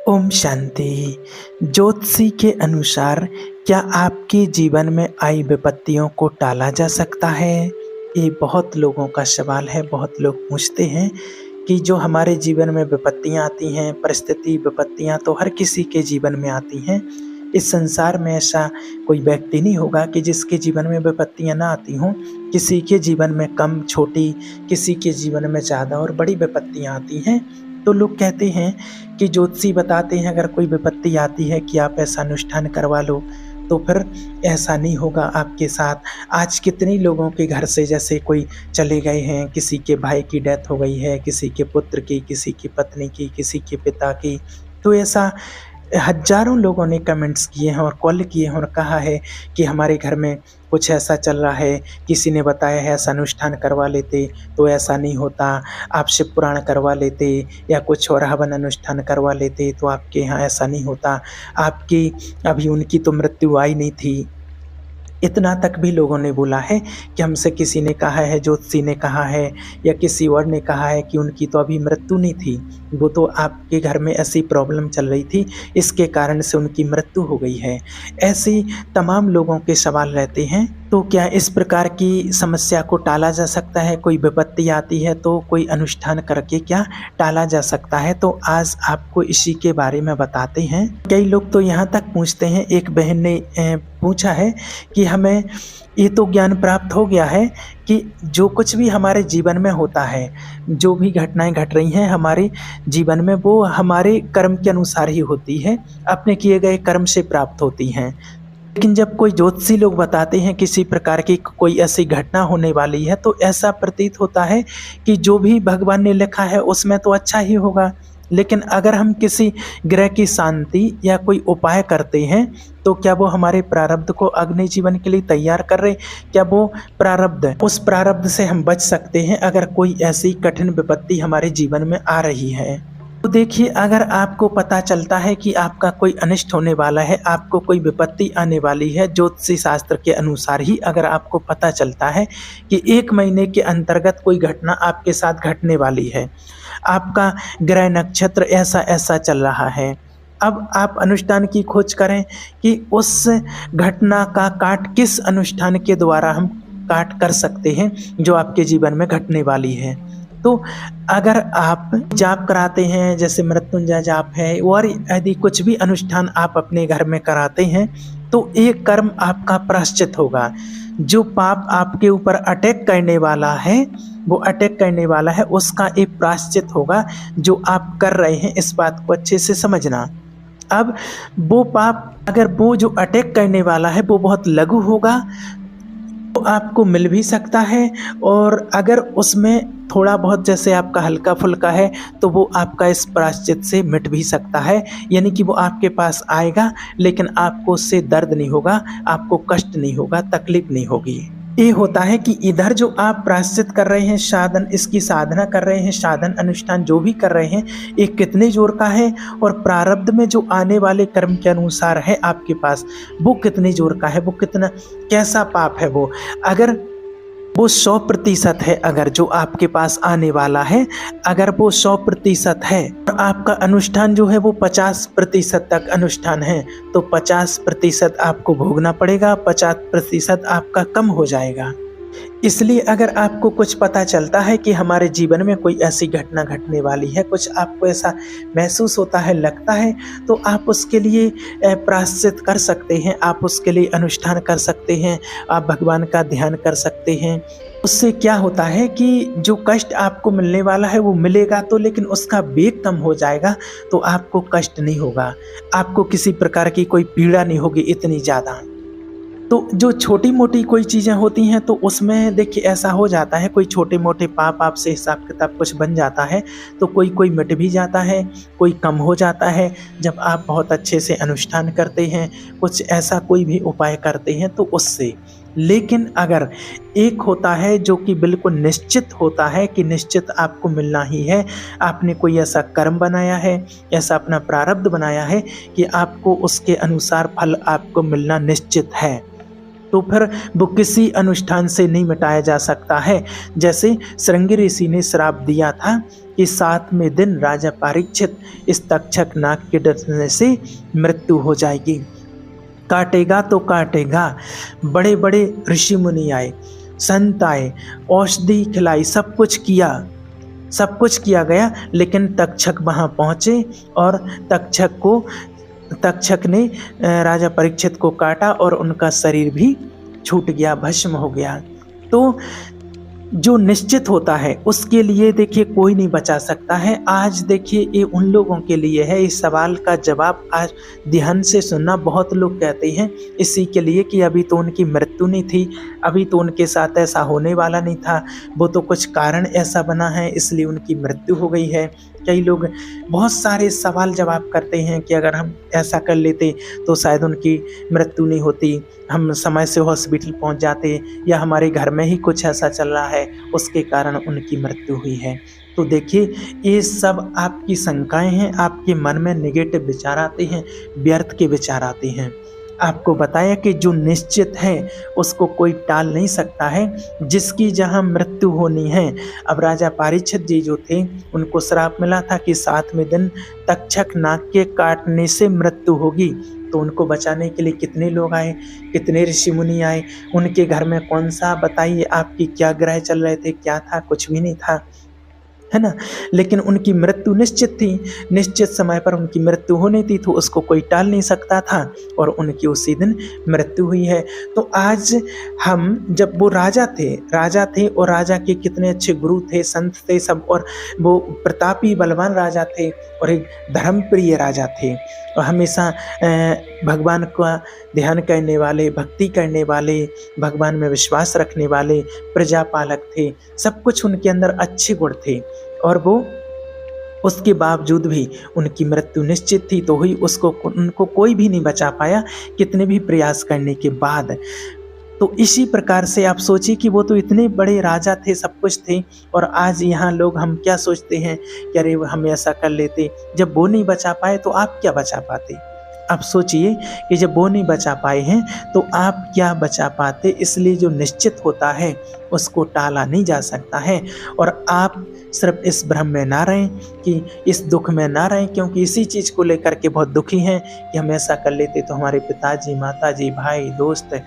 ओम शांति। ज्योतिषी के अनुसार क्या आपके जीवन में आई विपत्तियों को टाला जा सकता है? ये बहुत लोगों का सवाल है। बहुत लोग पूछते हैं कि जो हमारे जीवन में विपत्तियां आती हैं, परिस्थिति विपत्तियां तो हर किसी के जीवन में आती हैं। इस संसार में ऐसा कोई व्यक्ति नहीं होगा कि जिसके जीवन में विपत्तियां ना आती हों। किसी के जीवन में कम, छोटी, किसी के जीवन में ज़्यादा और बड़ी विपत्तियां आती हैं। तो लोग कहते हैं कि ज्योतिषी बताते हैं अगर कोई विपत्ति आती है कि आप ऐसा अनुष्ठान करवा लो तो फिर ऐसा नहीं होगा आपके साथ। आज कितने लोगों के घर से जैसे कोई चले गए हैं, किसी के भाई की डेथ हो गई है, किसी के पुत्र की, किसी की पत्नी की, किसी के पिता की। तो ऐसा हज़ारों लोगों ने कमेंट्स किए हैं और कॉल किए हैं और कहा है कि हमारे घर में कुछ ऐसा चल रहा है, किसी ने बताया है ऐसा अनुष्ठान करवा लेते तो ऐसा नहीं होता, आप शिव पुराण करवा लेते या कुछ और हवन अनुष्ठान करवा लेते तो आपके यहाँ ऐसा नहीं होता, आपकी अभी उनकी तो मृत्यु आई नहीं थी। इतना तक भी लोगों ने बोला है कि हमसे किसी ने कहा है, ज्योतिषी ने कहा है या किसी और ने कहा है कि उनकी तो अभी मृत्यु नहीं थी, वो तो आपके घर में ऐसी प्रॉब्लम चल रही थी, इसके कारण से उनकी मृत्यु हो गई है। ऐसी तमाम लोगों के सवाल रहते हैं। तो क्या इस प्रकार की समस्या को टाला जा सकता है? कोई विपत्ति आती है तो कोई अनुष्ठान करके क्या टाला जा सकता है? तो आज आपको इसी के बारे में बताते हैं। कई लोग तो यहाँ तक पूछते हैं, एक बहन ने पूछा है कि हमें ये तो ज्ञान प्राप्त हो गया है कि जो कुछ भी हमारे जीवन में होता है, जो भी घटनाएं घट रही हैं हमारे जीवन में, वो हमारे कर्म के अनुसार ही होती है, अपने किए गए कर्म से प्राप्त होती हैं। लेकिन जब कोई ज्योतिषी लोग बताते हैं किसी प्रकार की कोई ऐसी घटना होने वाली है तो ऐसा प्रतीत होता है कि जो भी भगवान ने लिखा है उसमें तो अच्छा ही होगा। लेकिन अगर हम किसी ग्रह की शांति या कोई उपाय करते हैं तो क्या वो हमारे प्रारब्ध को अग्नि जीवन के लिए तैयार कर रहे? क्या वो प्रारब्ध, उस प्रारब्ध से हम बच सकते हैं अगर कोई ऐसी कठिन विपत्ति हमारे जीवन में आ रही है? तो देखिए, अगर आपको पता चलता है कि आपका कोई अनिष्ट होने वाला है, आपको कोई विपत्ति आने वाली है, ज्योतिषी शास्त्र के अनुसार ही अगर आपको पता चलता है कि 1 महीने के अंतर्गत कोई घटना आपके साथ घटने वाली है, आपका ग्रह नक्षत्र ऐसा ऐसा चल रहा है, अब आप अनुष्ठान की खोज करें कि उस घटना का काट किस अनुष्ठान के द्वारा हम काट कर सकते हैं जो आपके जीवन में घटने वाली है। तो अगर आप जाप कराते हैं, जैसे मृत्युंजय जाप है, और यदि कुछ भी अनुष्ठान आप अपने घर में कराते हैं तो एक कर्म आपका प्रायश्चित होगा। जो पाप आपके ऊपर अटैक करने वाला है, वो अटैक करने वाला है, उसका एक प्रायश्चित होगा जो आप कर रहे हैं। इस बात को अच्छे से समझना। अब वो पाप, अगर वो जो अटैक करने वाला है वो बहुत लघु होगा तो आपको मिल भी सकता है, और अगर उसमें थोड़ा बहुत जैसे आपका हल्का फुल्का है तो वो आपका इस प्रायश्चित से मिट भी सकता है। यानी कि वो आपके पास आएगा लेकिन आपको उससे दर्द नहीं होगा, आपको कष्ट नहीं होगा, तकलीफ नहीं होगी। ये होता है कि इधर जो आप प्रायश्चित कर रहे हैं, साधन, इसकी साधना कर रहे हैं, साधन अनुष्ठान जो भी कर रहे हैं, ये कितने जोर का है, और प्रारब्ध में जो आने वाले कर्म के अनुसार है आपके पास, वो कितने जोर का है, वो कितना कैसा पाप है वो। अगर वो 100% है, अगर जो आपके पास आने वाला है, अगर वो 100% है और आपका अनुष्ठान जो है वो 50% तक अनुष्ठान है, तो 50% आपको भोगना पड़ेगा, 50% आपका कम हो जाएगा। इसलिए अगर आपको कुछ पता चलता है कि हमारे जीवन में कोई ऐसी घटना घटने वाली है, कुछ आपको ऐसा महसूस होता है, लगता है, तो आप उसके लिए प्रायश्चित कर सकते हैं, आप उसके लिए अनुष्ठान कर सकते हैं, आप भगवान का ध्यान कर सकते हैं। उससे क्या होता है कि जो कष्ट आपको मिलने वाला है वो मिलेगा तो, लेकिन उसका वेग कम हो जाएगा, तो आपको कष्ट नहीं होगा, आपको किसी प्रकार की कोई पीड़ा नहीं होगी इतनी ज़्यादा। तो जो छोटी मोटी कोई चीज़ें होती हैं तो उसमें देखिए ऐसा हो जाता है, कोई छोटे मोटे पाप आपसे हिसाब किताब कुछ बन जाता है तो कोई मिट भी जाता है, कोई कम हो जाता है जब आप बहुत अच्छे से अनुष्ठान करते हैं, कुछ ऐसा कोई भी उपाय करते हैं तो उससे। लेकिन अगर एक होता है जो कि बिल्कुल निश्चित होता है कि निश्चित आपको मिलना ही है, आपने कोई ऐसा कर्म बनाया है, ऐसा अपना प्रारब्ध बनाया है कि आपको उसके अनुसार फल आपको मिलना निश्चित है, तो फिर वो किसी अनुष्ठान से नहीं मिटाया जा सकता है। जैसे श्रृंगी ऋषि ने श्राप दिया था कि 7वें दिन राजा परीक्षित इस तक्षक नाग के डसने से मृत्यु हो जाएगी। काटेगा तो काटेगा। बड़े बड़े ऋषि मुनि आए, संत आए, औषधि खिलाई, सब कुछ किया गया, लेकिन तक्षक वहाँ पहुँचे और तक्षक ने राजा परीक्षित को काटा और उनका शरीर भी छूट गया, भस्म हो गया। तो जो निश्चित होता है उसके लिए देखिए कोई नहीं बचा सकता है। आज देखिए ये उन लोगों के लिए है, इस सवाल का जवाब आज ध्यान से सुनना। बहुत लोग कहते हैं इसी के लिए कि अभी तो उनकी मृत्यु नहीं थी, अभी तो उनके साथ ऐसा होने वाला नहीं था, वो तो कुछ कारण ऐसा बना है इसलिए उनकी मृत्यु हो गई है। कई लोग बहुत सारे सवाल जवाब करते हैं कि अगर हम ऐसा कर लेते तो शायद उनकी मृत्यु नहीं होती, हम समय से हॉस्पिटल पहुंच जाते, या हमारे घर में ही कुछ ऐसा चल रहा है उसके कारण उनकी मृत्यु हुई है। तो देखिए ये सब आपकी शंकाएं हैं, आपके मन में नेगेटिव विचार आते हैं, व्यर्थ के विचार आते हैं। आपको बताया कि जो निश्चित है उसको कोई टाल नहीं सकता है, जिसकी जहाँ मृत्यु होनी है। अब राजा परीक्षित जी जो थे उनको श्राप मिला था कि 7वें दिन तक्षक नाग के काटने से मृत्यु होगी। तो उनको बचाने के लिए कितने लोग आए, कितने ऋषि मुनि आए, उनके घर में कौन सा, बताइए आपकी क्या ग्रह चल रहे थे, क्या था, कुछ भी नहीं था, है ना। लेकिन उनकी मृत्यु निश्चित थी, निश्चित समय पर उनकी मृत्यु होनी थी, तो उसको कोई टाल नहीं सकता था और उनकी उसी दिन मृत्यु हुई है। तो आज हम, जब वो राजा थे और राजा के कितने अच्छे गुरु थे, संत थे सब, और वो प्रतापी बलवान राजा थे और एक धर्मप्रिय राजा थे और हमेशा भगवान का ध्यान करने वाले, भक्ति करने वाले, भगवान में विश्वास रखने वाले प्रजापालक थे। सब कुछ उनके अंदर अच्छे गुण थे और वो उसके बावजूद भी उनकी मृत्यु निश्चित थी, तो हुई, उनको कोई भी नहीं बचा पाया कितने भी प्रयास करने के बाद। तो इसी प्रकार से आप सोचिए कि वो तो इतने बड़े राजा थे, सब कुछ थे, और आज यहाँ लोग हम क्या सोचते हैं कि अरे हम ऐसा कर लेते। जब वो नहीं बचा पाए तो आप क्या बचा पाते। आप सोचिए कि जब वो नहीं बचा पाए हैं तो आप क्या बचा पाते। इसलिए जो निश्चित होता है उसको टाला नहीं जा सकता है। और आप सिर्फ इस भ्रम में ना रहें, कि इस दुख में ना रहें, क्योंकि इसी चीज़ को लेकर के बहुत दुखी हैं कि हम ऐसा कर लेते तो हमारे पिताजी, माताजी, भाई, दोस्त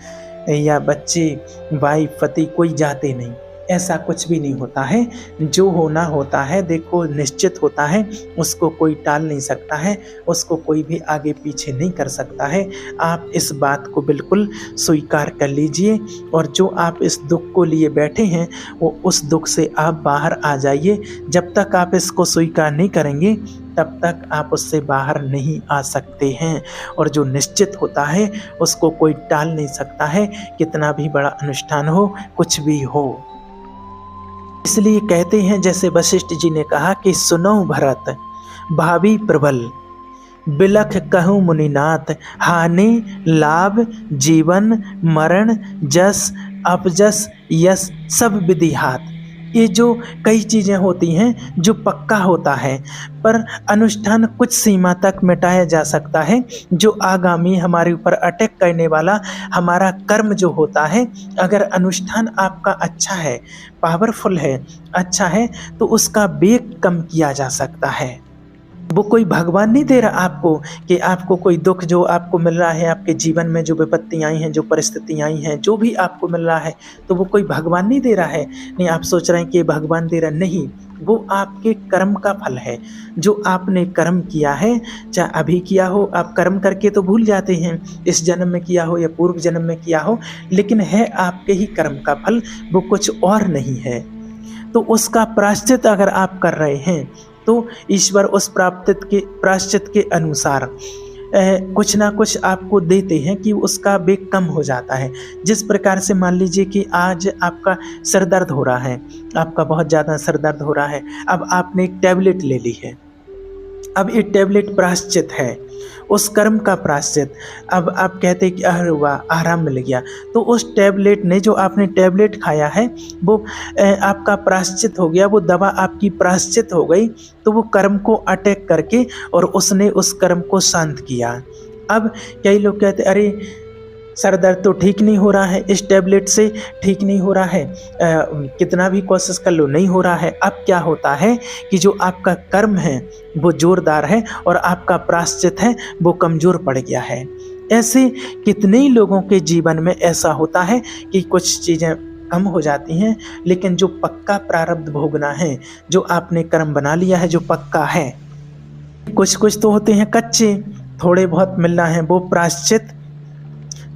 या बच्चे, वाइफ, पति कोई जाते नहीं। ऐसा कुछ भी नहीं होता है। जो होना होता है देखो निश्चित होता है, उसको कोई टाल नहीं सकता है, उसको कोई भी आगे पीछे नहीं कर सकता है। आप इस बात को बिल्कुल स्वीकार कर लीजिए और जो आप इस दुख को लिए बैठे हैं वो उस दुख से आप बाहर आ जाइए। जब तक आप इसको स्वीकार नहीं करेंगे तब तक आप उससे बाहर नहीं आ सकते हैं। और जो निश्चित होता है उसको कोई टाल नहीं सकता है, कितना भी बड़ा अनुष्ठान हो, कुछ भी हो। इसलिए कहते हैं, जैसे वशिष्ठ जी ने कहा कि सुनो भरत भावी प्रबल, बिलख कहूँ मुनिनाथ, हानि लाभ जीवन मरण जस अपजस यस सब विधि हाथ। ये जो कई चीज़ें होती हैं जो पक्का होता है, पर अनुष्ठान कुछ सीमा तक मिटाया जा सकता है। जो आगामी हमारे ऊपर अटैक करने वाला हमारा कर्म जो होता है, अगर अनुष्ठान आपका अच्छा है, पावरफुल है, अच्छा है, तो उसका वेग कम किया जा सकता है। वो कोई भगवान नहीं दे रहा आपको कि आपको कोई दुख जो आपको मिल रहा है, आपके जीवन में जो विपत्तियाँ आई हैं, जो परिस्थितियाँ आई हैं, जो भी आपको मिल रहा है, तो वो कोई भगवान नहीं दे रहा है। नहीं, आप सोच रहे हैं कि भगवान दे रहा, नहीं, वो आपके कर्म का फल है। जो आपने कर्म किया है, चाहे अभी किया हो, आप कर्म करके तो भूल जाते हैं, इस जन्म में किया हो या पूर्व जन्म में किया हो, लेकिन है आपके ही कर्म का फल, वो कुछ और नहीं है। तो उसका प्रायश्चित अगर आप कर रहे हैं तो ईश्वर उस प्रायश्चित के अनुसार कुछ ना कुछ आपको देते हैं कि उसका वेग कम हो जाता है। जिस प्रकार से मान लीजिए कि आज आपका सर दर्द हो रहा है, आपका बहुत ज़्यादा सर दर्द हो रहा है, अब आपने एक टैबलेट ले ली है, अब ये टैबलेट प्रायश्चित है, उस कर्म का प्रायश्चित। अब आप कहते हैं कि अरे वाह आराम मिल गया, तो उस टैबलेट ने, जो आपने टैबलेट खाया है, वो आपका प्रायश्चित हो गया, वो दवा आपकी प्रायश्चित हो गई। तो वो कर्म को अटैक करके और उसने उस कर्म को शांत किया। अब कई लोग कहते अरे सर दर्द तो ठीक नहीं हो रहा है, इस टैबलेट से ठीक नहीं हो रहा है, कितना भी कोशिश कर लो नहीं हो रहा है। अब क्या होता है कि जो आपका कर्म है वो जोरदार है और आपका प्रायश्चित है वो कमज़ोर पड़ गया है। ऐसे कितने ही लोगों के जीवन में ऐसा होता है कि कुछ चीज़ें कम हो जाती हैं, लेकिन जो पक्का प्रारब्ध भोगना है, जो आपने कर्म बना लिया है, जो पक्का है, कुछ कुछ तो होते हैं कच्चे, थोड़े बहुत मिलना है, वो प्रायश्चित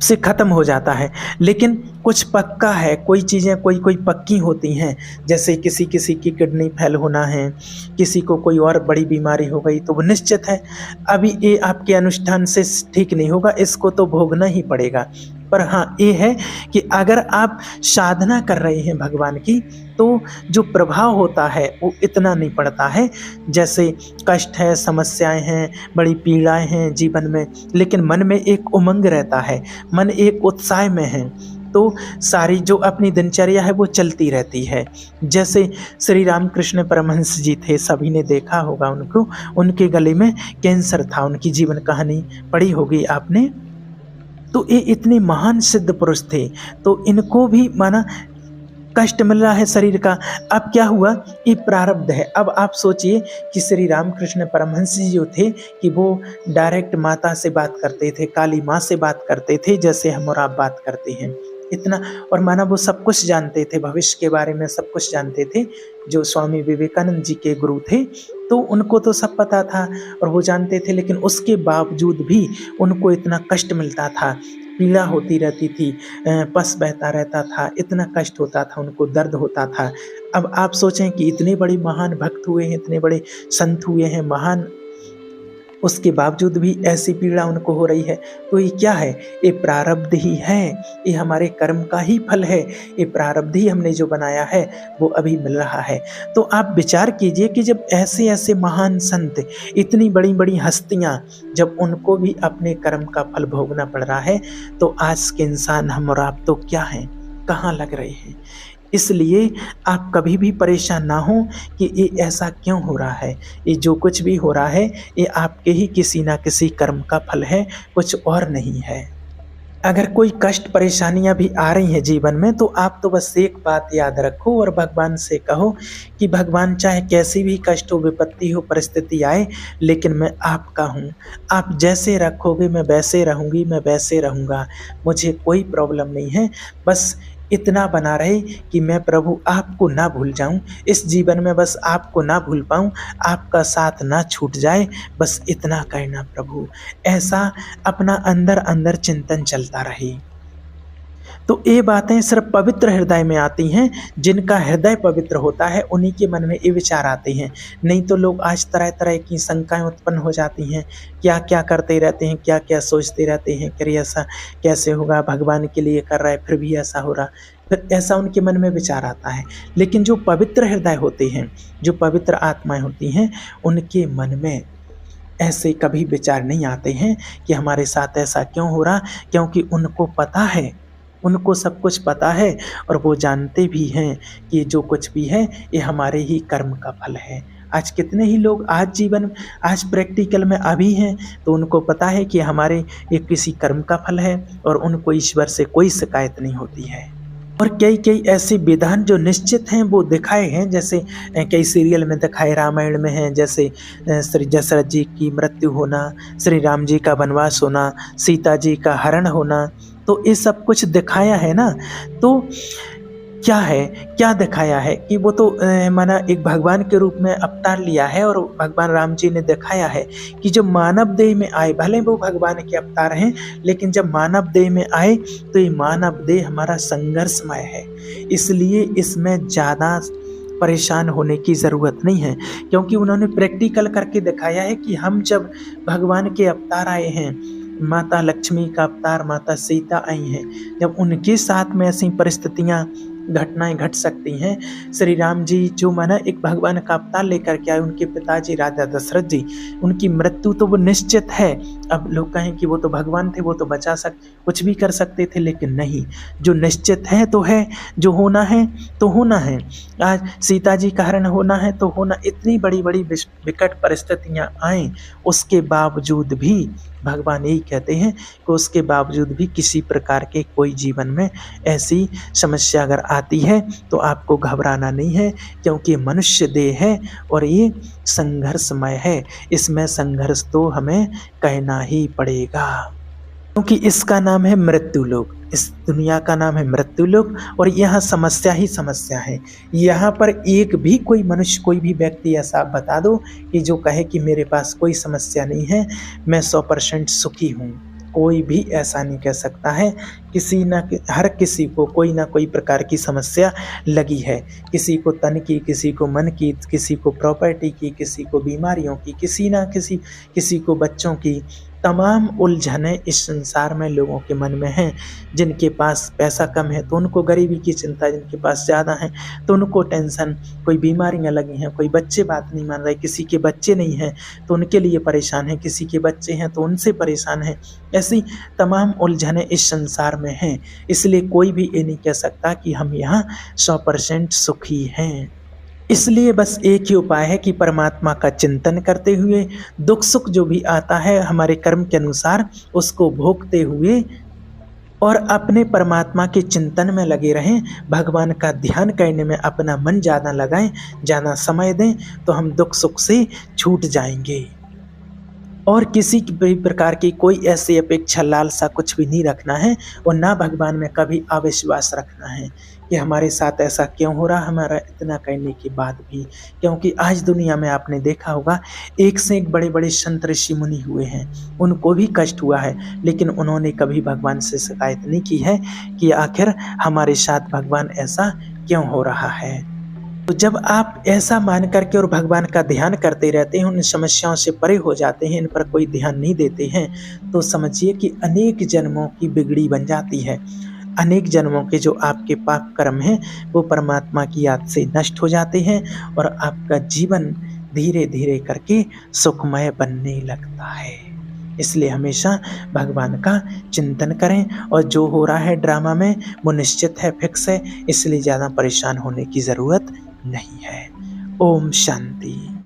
से ख़त्म हो जाता है। लेकिन कुछ पक्का है, कोई चीज़ें कोई कोई पक्की होती हैं, जैसे किसी किसी की किडनी फेल होना है, किसी को कोई और बड़ी बीमारी हो गई, तो वो निश्चित है अभी ये आपके अनुष्ठान से ठीक नहीं होगा, इसको तो भोगना ही पड़ेगा। पर हाँ, ये है कि अगर आप साधना कर रहे हैं भगवान की, तो जो प्रभाव होता है वो इतना नहीं पड़ता है। जैसे कष्ट है, समस्याएं हैं, बड़ी पीड़ाएं हैं जीवन में, लेकिन मन में एक उमंग रहता है, मन एक उत्साह में है, तो सारी जो अपनी दिनचर्या है वो चलती रहती है। जैसे श्री रामकृष्ण परमहंस जी थे, सभी ने देखा होगा उनको, उनके गले में कैंसर था, उनकी जीवन कहानी पढ़ी होगी आपने। तो ये इतने महान सिद्ध पुरुष थे, तो इनको भी माना कष्ट मिल रहा है शरीर का। अब क्या हुआ, ये प्रारब्ध है। अब आप सोचिए कि श्री रामकृष्ण परमहंस जी जो थे कि वो डायरेक्ट माता से बात करते थे, काली माँ से बात करते थे, जैसे हम और आप बात करते हैं इतना। और माना वो सब कुछ जानते थे, भविष्य के बारे में सब कुछ जानते थे, जो स्वामी विवेकानंद जी के गुरु थे, तो उनको तो सब पता था और वो जानते थे। लेकिन उसके बावजूद भी उनको इतना कष्ट मिलता था, पीड़ा होती रहती थी, पस बहता रहता था, इतना कष्ट होता था, उनको दर्द होता था। अब आप सोचें कि इतने बड़े महान भक्त हुए हैं, इतने बड़े संत हुए हैं महान, उसके बावजूद भी ऐसी पीड़ा उनको हो रही है। तो ये क्या है, ये प्रारब्ध ही है, ये हमारे कर्म का ही फल है, ये प्रारब्ध ही हमने जो बनाया है वो अभी मिल रहा है। तो आप विचार कीजिए कि जब ऐसे ऐसे महान संत, इतनी बड़ी बड़ी हस्तियां, जब उनको भी अपने कर्म का फल भोगना पड़ रहा है, तो आज के इंसान हम और आप तो क्या हैं, कहाँ लग रहे हैं। इसलिए आप कभी भी परेशान ना हो कि ये ऐसा क्यों हो रहा है। ये जो कुछ भी हो रहा है ये आपके ही किसी ना किसी कर्म का फल है, कुछ और नहीं है। अगर कोई कष्ट परेशानियां भी आ रही हैं जीवन में, तो आप तो बस एक बात याद रखो और भगवान से कहो कि भगवान चाहे कैसी भी कष्ट हो, विपत्ति हो, परिस्थिति आए, लेकिन मैं आपका हूँ। आप जैसे रखोगे मैं वैसे रहूँगी, मैं वैसे रहूँगा, मुझे कोई प्रॉब्लम नहीं है। बस इतना बना रहे कि मैं प्रभु आपको ना भूल जाऊं, इस जीवन में बस आपको ना भूल पाऊं, आपका साथ ना छूट जाए, बस इतना करना प्रभु। ऐसा अपना अंदर अंदर चिंतन चलता रहे। तो ये बातें सिर्फ पवित्र हृदय में आती हैं, जिनका हृदय पवित्र होता है उन्हीं के मन में ये विचार आते हैं। नहीं तो लोग आज तरह तरह की शंकाएं उत्पन्न हो जाती हैं, क्या क्या करते रहते हैं, क्या क्या सोचते रहते हैं कि ऐसा कैसे होगा, भगवान के लिए कर रहा है फिर भी ऐसा हो रहा, फिर ऐसा उनके मन में विचार आता है। लेकिन जो पवित्र हृदय होते हैं, जो पवित्र आत्माएं होती हैं, उनके मन में ऐसे कभी विचार नहीं आते हैं कि हमारे साथ ऐसा क्यों हो रहा, क्योंकि उनको पता है, उनको सब कुछ पता है और वो जानते भी हैं कि जो कुछ भी है ये हमारे ही कर्म का फल है। आज कितने ही लोग आज प्रैक्टिकल में अभी हैं, तो उनको पता है कि हमारे ये किसी कर्म का फल है और उनको ईश्वर से कोई शिकायत नहीं होती है। और कई कई ऐसे विधान जो निश्चित हैं वो दिखाए हैं, जैसे कई सीरियल में दिखाए, रामायण में हैं, जैसे श्री दशरथ जी की मृत्यु होना, श्री राम जी का वनवास होना, सीता जी का हरण होना, तो ये सब कुछ दिखाया है ना। तो क्या है, क्या दिखाया है कि वो तो माना एक भगवान के रूप में अवतार लिया है, और भगवान राम जी ने दिखाया है कि जब मानव देह में आए, भले वो भगवान के अवतार हैं, लेकिन जब मानव देह में आए तो ये मानव देह हमारा संघर्षमय है, इसलिए इसमें ज़्यादा परेशान होने की ज़रूरत नहीं है, क्योंकि उन्होंने प्रैक्टिकल करके दिखाया है कि हम जब भगवान के अवतार आए हैं, माता लक्ष्मी का अवतार माता सीता आई हैं, जब उनके साथ में ऐसी परिस्थितियाँ घटनाएं घट सकती हैं। श्री राम जी जो माना एक भगवान का अवतार लेकर के आए, उनके पिताजी राजा दशरथ जी, उनकी मृत्यु तो वो निश्चित है, अब लोग कहें कि वो तो भगवान थे, वो तो कुछ भी कर सकते थे, लेकिन नहीं, जो निश्चित है तो है, जो होना है तो होना है। आज सीता जी का हरण होना है तो होना, इतनी बड़ी-बड़ी विकट परिस्थितियाँ आएँ, उसके बावजूद भी भगवान यही कहते हैं कि उसके बावजूद भी किसी प्रकार के कोई जीवन में ऐसी समस्या अगर आती है तो आपको घबराना नहीं है, क्योंकि मनुष्य देह है और ये संघर्षमय है। इसमें संघर्ष तो हमें कहना ही पड़ेगा, क्योंकि इसका नाम है मृत्युलोक। इस दुनिया का नाम है मृत्युलोक और यहाँ समस्या ही समस्या है। यहाँ पर एक भी कोई मनुष्य, कोई भी व्यक्ति ऐसा बता दो कि जो कहे कि मेरे पास कोई समस्या नहीं है, मैं 100% सुखी हूँ। कोई भी ऐसा नहीं कह सकता है। हर किसी को कोई ना कोई प्रकार की समस्या लगी है। किसी को तन की, किसी को मन की, किसी को प्रॉपर्टी की, किसी को बीमारियों की, किसी को बच्चों की। तमाम उलझनें इस संसार में लोगों के मन में हैं। जिनके पास पैसा कम है तो उनको गरीबी की चिंता, जिनके पास ज़्यादा है तो उनको टेंशन, कोई बीमारियां लगी हैं, कोई बच्चे बात नहीं मान रहे, किसी के बच्चे नहीं हैं तो उनके लिए परेशान है, किसी के बच्चे हैं तो उनसे परेशान है। ऐसी तमाम उलझनें इस संसार में हैं। इसलिए कोई भी ये नहीं कह सकता कि हम यहाँ 100% सुखी हैं। इसलिए बस एक ही उपाय है कि परमात्मा का चिंतन करते हुए, दुख सुख जो भी आता है हमारे कर्म के अनुसार उसको भोगते हुए और अपने परमात्मा के चिंतन में लगे रहें। भगवान का ध्यान करने में अपना मन ज़्यादा लगाएं, ज़्यादा समय दें, तो हम दुख सुख से छूट जाएंगे। और किसी भी प्रकार की कोई ऐसी अपेक्षा, लालसा कुछ भी नहीं रखना है और ना भगवान में कभी अविश्वास रखना है कि हमारे साथ ऐसा क्यों हो रहा, हमारा इतना करने के बाद भी। क्योंकि आज दुनिया में आपने देखा होगा, एक से एक बड़े-बड़े संत ऋषि मुनि हुए हैं, उनको भी कष्ट हुआ है, लेकिन उन्होंने कभी भगवान से शिकायत नहीं की है कि आखिर हमारे साथ भगवान ऐसा क्यों हो रहा है। तो जब आप ऐसा मान करके और भगवान का ध्यान करते रहते हैं, उन समस्याओं से परे हो जाते हैं, इन पर कोई ध्यान नहीं देते हैं, तो समझिए कि अनेक जन्मों की बिगड़ी बन जाती है। अनेक जन्मों के जो आपके पाप कर्म हैं वो परमात्मा की याद से नष्ट हो जाते हैं और आपका जीवन धीरे धीरे करके सुखमय बनने लगता है। इसलिए हमेशा भगवान का चिंतन करें और जो हो रहा है ड्रामा में वो निश्चित है, फिक्स है, इसलिए ज़्यादा परेशान होने की ज़रूरत नहीं है। ओम शांति।